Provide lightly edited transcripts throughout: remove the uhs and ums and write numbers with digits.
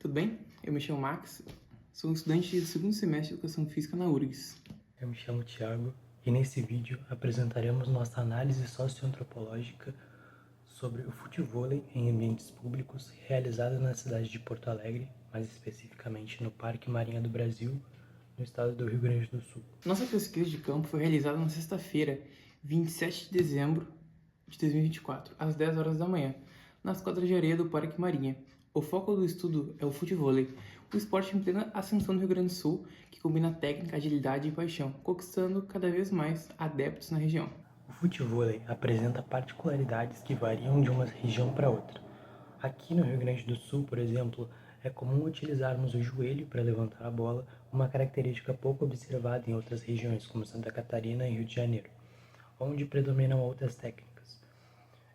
tudo bem? Eu me chamo Max, sou um estudante do segundo semestre de Educação Física na URGS. Eu me chamo Thiago e nesse vídeo apresentaremos nossa análise socioantropológica sobre o futevôlei em ambientes públicos realizada na cidade de Porto Alegre, mais especificamente no Parque Marinha do Brasil, no estado do Rio Grande do Sul. Nossa pesquisa de campo foi realizada na sexta-feira, 27 de dezembro de 2024, às 10 horas da manhã, nas quadras de areia do Parque Marinha. O foco do estudo é o futevôlei, um esporte em plena ascensão no Rio Grande do Sul que combina técnica, agilidade e paixão, conquistando cada vez mais adeptos na região. O futevôlei apresenta particularidades que variam de uma região para outra. Aqui no Rio Grande do Sul, por exemplo, é comum utilizarmos o joelho para levantar a bola, uma característica pouco observada em outras regiões, como Santa Catarina e Rio de Janeiro, onde predominam outras técnicas.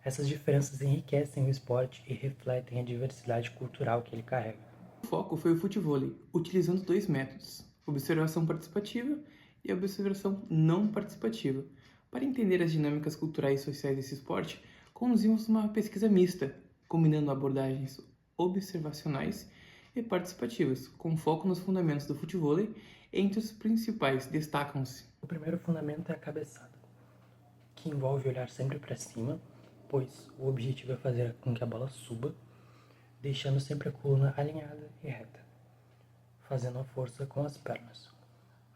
Essas diferenças enriquecem o esporte e refletem a diversidade cultural que ele carrega. O foco foi o futevôlei, utilizando dois métodos, observação participativa e observação não participativa. Para entender as dinâmicas culturais e sociais desse esporte, conduzimos uma pesquisa mista, combinando abordagens observacionais e participativas, com foco nos fundamentos do futevôlei. Entre os principais destacam-se: O primeiro fundamento é a cabeçada, que envolve olhar sempre para cima, pois o objetivo é fazer com que a bola suba, deixando sempre a coluna alinhada e reta, fazendo a força com as pernas.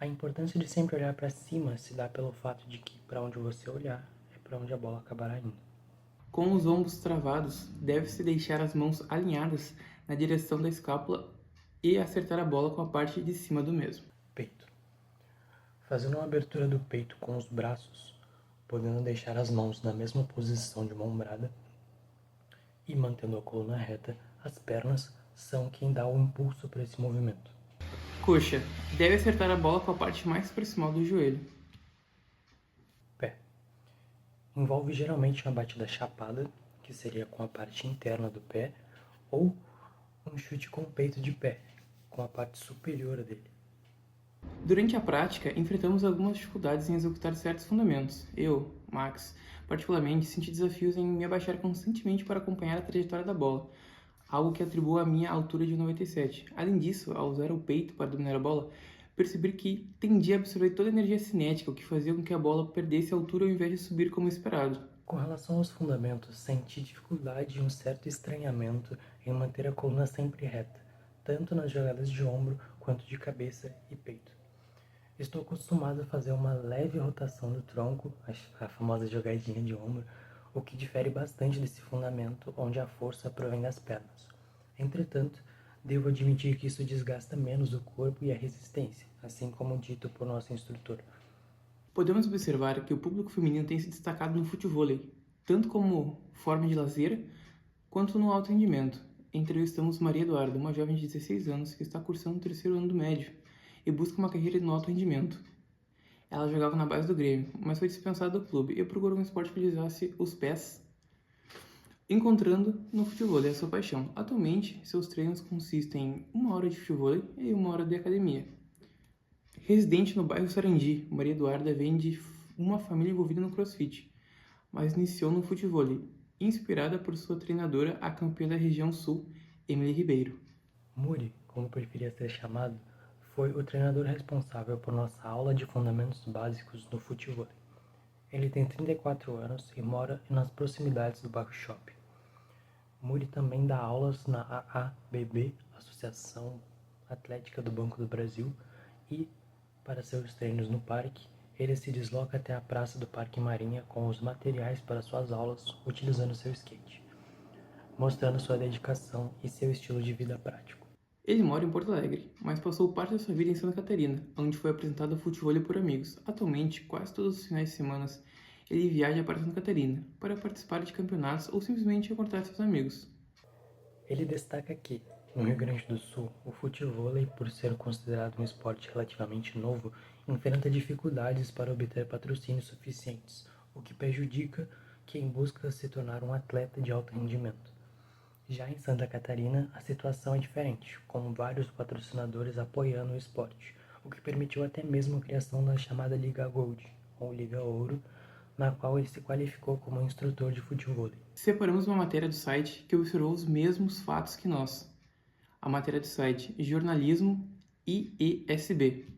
A importância de sempre olhar para cima se dá pelo fato de que, para onde você olhar, é para onde a bola acabará indo. com os ombros travados, deve-se deixar as mãos alinhadas na direção da escápula e acertar a bola com a parte de cima do mesmo. Peito. Fazendo uma abertura do peito com os braços, podendo deixar as mãos na mesma posição de uma ombrada e mantendo a coluna reta, as pernas são quem dá o impulso para esse movimento. Coxa. Deve acertar a bola com a parte mais proximal do joelho. Pé. Envolve geralmente uma batida chapada, que seria com a parte interna do pé, ou um chute com o peito de pé, com a parte superior dele. Durante a prática, enfrentamos algumas dificuldades em executar certos fundamentos. Eu, Max, particularmente, senti desafios em me abaixar constantemente para acompanhar a trajetória da bola, algo que atribuo à minha altura de 97. Além disso, ao usar o peito para dominar a bola, percebi que tendia a absorver toda a energia cinética, o que fazia com que a bola perdesse a altura ao invés de subir como esperado. Com relação aos fundamentos, senti dificuldade e um certo estranhamento em manter a coluna sempre reta, tanto nas jogadas de ombro quanto de cabeça e peito. Estou acostumado a fazer uma leve rotação do tronco, a famosa jogadinha de ombro, o que difere bastante desse fundamento onde a força provém das pernas. Entretanto, devo admitir que isso desgasta menos o corpo e a resistência, assim como dito por nosso instrutor. Podemos observar que o público feminino tem se destacado no futevôlei, tanto como forma de lazer, quanto no alto rendimento. Entrevistamos Maria Eduarda, uma jovem de 16 anos que está cursando o terceiro ano do médio e busca uma carreira no alto rendimento. Ela jogava na base do Grêmio, mas foi dispensada do clube e procurou um esporte que utilizasse os pés, encontrando no futevôlei a sua paixão. Atualmente, seus treinos consistem em 1 hora de futevôlei e 1 hora de academia. Residente no bairro Sarandi, Maria Eduarda vem de uma família envolvida no crossfit, mas iniciou no futevôlei, inspirada por sua treinadora, a campeã da região sul, Emily Ribeiro. Muri, como preferia ser chamado, foi o treinador responsável por nossa aula de fundamentos básicos no futevôlei. Ele tem 34 anos e mora nas proximidades do bairro Shopping. Muri também dá aulas na AABB, Associação Atlética do Banco do Brasil, e, para seus treinos no parque, ele se desloca até a praça do Parque Marinha com os materiais para suas aulas, utilizando seu skate, mostrando sua dedicação e seu estilo de vida prático. Ele mora em Porto Alegre, mas passou parte da sua vida em Santa Catarina, onde foi apresentado ao futevôlei por amigos. Atualmente, quase todos os finais de semana, ele viaja para Santa Catarina para participar de campeonatos ou simplesmente encontrar seus amigos. Ele destaca que, no Rio Grande do Sul, o futevôlei, por ser considerado um esporte relativamente novo, enfrenta dificuldades para obter patrocínios suficientes, o que prejudica quem busca se tornar um atleta de alto rendimento. Já em Santa Catarina, a situação é diferente, com vários patrocinadores apoiando o esporte, o que permitiu até mesmo a criação da chamada Liga Gold, ou Liga Ouro, na qual ele se qualificou como instrutor de futevôlei. Separamos uma matéria do site que observou os mesmos fatos que nós. a matéria do site Jornalismo IESB.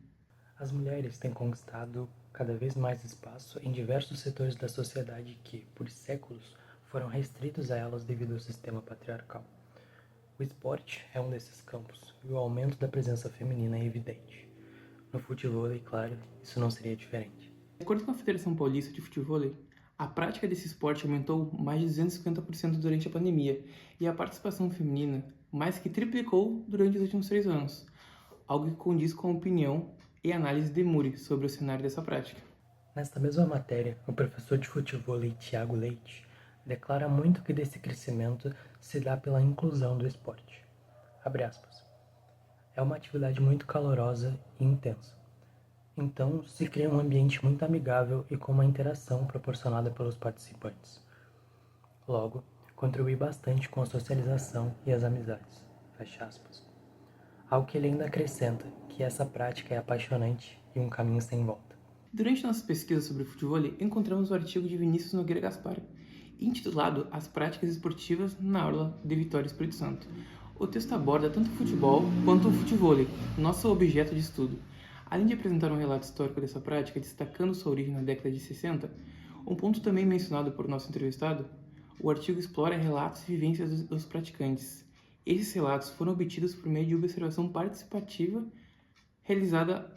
As mulheres têm conquistado cada vez mais espaço em diversos setores da sociedade que, por séculos, foram restritos a elas devido ao sistema patriarcal. O esporte é um desses campos e o aumento da presença feminina é evidente. No futevôlei, claro, isso não seria diferente. De acordo com a Federação Paulista de Futevôlei, a prática desse esporte aumentou mais de 250% durante a pandemia e a participação feminina mais que triplicou durante os últimos 3 anos, algo que condiz com a opinião e análise de Muri sobre o cenário dessa prática. Nesta mesma matéria, o professor de futevôlei Tiago Leite declara muito que desse crescimento se dá pela inclusão do esporte. Abre aspas. É uma atividade muito calorosa e intensa. Então, se cria um ambiente muito amigável e com uma interação proporcionada pelos participantes. Logo, contribui bastante com a socialização e as amizades. Fecha aspas. Ao que ele ainda acrescenta que essa prática é apaixonante e um caminho sem volta. Durante nossas pesquisas sobre futevôlei, encontramos o artigo de Vinícius Nogueira Gaspar, intitulado As Práticas Esportivas na Orla de Vitória Espírito Santo. O texto aborda tanto o futebol quanto o futevôlei, nosso objeto de estudo. Além de apresentar um relato histórico dessa prática, destacando sua origem na década de 60, um ponto também mencionado por nosso entrevistado, o artigo explora relatos e vivências dos praticantes. Esses relatos foram obtidos por meio de observação participativa realizada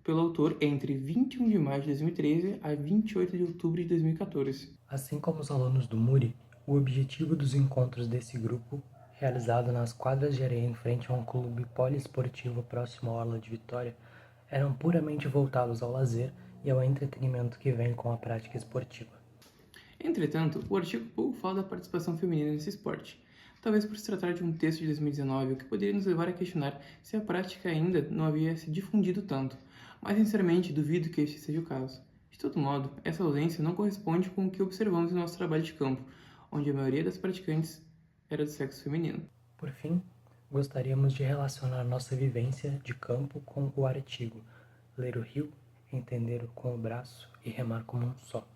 pelo autor entre 21 de maio de 2013 a 28 de outubro de 2014. Assim como os alunos do Muri, o objetivo dos encontros desse grupo, realizado nas quadras de areia em frente a um clube poliesportivo próximo à Orla de Vitória, eram puramente voltados ao lazer e ao entretenimento que vem com a prática esportiva. Entretanto, o artigo pouco fala da participação feminina nesse esporte, talvez por se tratar de um texto de 2019, o que poderia nos levar a questionar se a prática ainda não havia se difundido tanto, mas sinceramente duvido que este seja o caso. De todo modo, essa ausência não corresponde com o que observamos no nosso trabalho de campo, onde a maioria das praticantes era do sexo feminino. Por fim, gostaríamos de relacionar nossa vivência de campo com o artigo Ler o Rio, Entender com o Braço e Remar como um Só.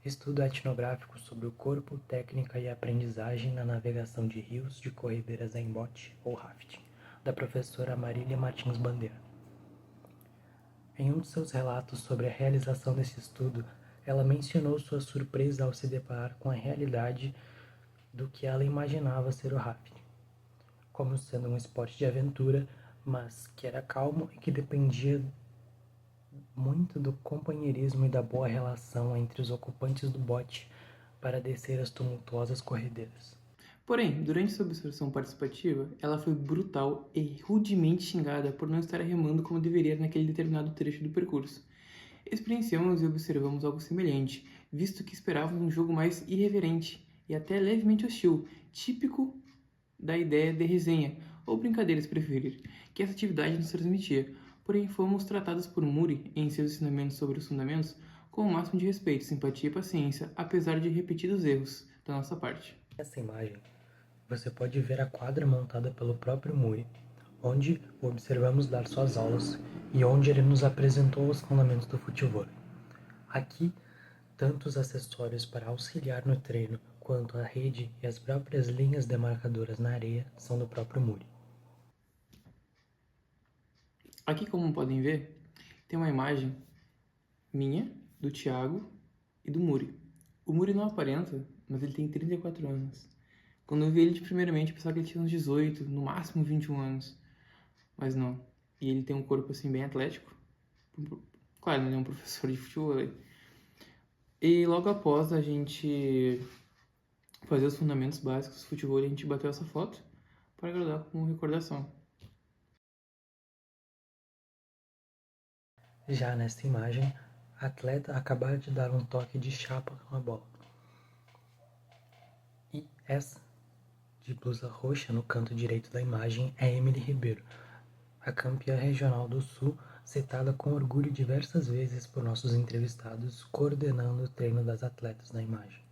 Estudo etnográfico sobre o corpo, técnica e aprendizagem na navegação de rios de corredeiras em bote ou rafting, da professora Marília Martins Bandeira. Em um de seus relatos sobre a realização desse estudo, ela mencionou sua surpresa ao se deparar com a realidade do que ela imaginava ser o rafting, como sendo um esporte de aventura, mas que era calmo e que dependia muito do companheirismo e da boa relação entre os ocupantes do bote para descer as tumultuosas corredeiras. Porém, durante sua observação participativa, ela foi brutal e rudemente xingada por não estar remando como deveria naquele determinado trecho do percurso. Experienciamos e observamos algo semelhante, visto que esperávamos um jogo mais irreverente e até levemente hostil, típico da ideia de resenha, ou brincadeira se preferir, que essa atividade nos transmitia. Porém, fomos tratados por Muri, em seus ensinamentos sobre os fundamentos, com o máximo de respeito, simpatia e paciência, apesar de repetidos erros da nossa parte. Nessa imagem, você pode ver a quadra montada pelo próprio Muri, onde o observamos dar suas aulas e onde ele nos apresentou os fundamentos do futevôlei. Aqui, tanto os acessórios para auxiliar no treino, quanto a rede e as próprias linhas demarcadoras na areia são do próprio Muri. Aqui, como podem ver, tem uma imagem minha, do Thiago e do Muri. O Muri não aparenta, mas ele tem 34 anos. Quando eu vi ele primeiramente, eu pensava que ele tinha uns 18, no máximo 21 anos. Mas não. E ele tem um corpo assim bem atlético. Claro, ele é um professor de futebol. E logo após a gente fazer os fundamentos básicos do futebol, a gente bateu essa foto para guardar como recordação. Já nesta imagem, a atleta acabara de dar um toque de chapa com a bola. E essa, de blusa roxa no canto direito da imagem, é Emily Ribeiro, a campeã regional do Sul, citada com orgulho diversas vezes por nossos entrevistados, coordenando o treino das atletas na imagem.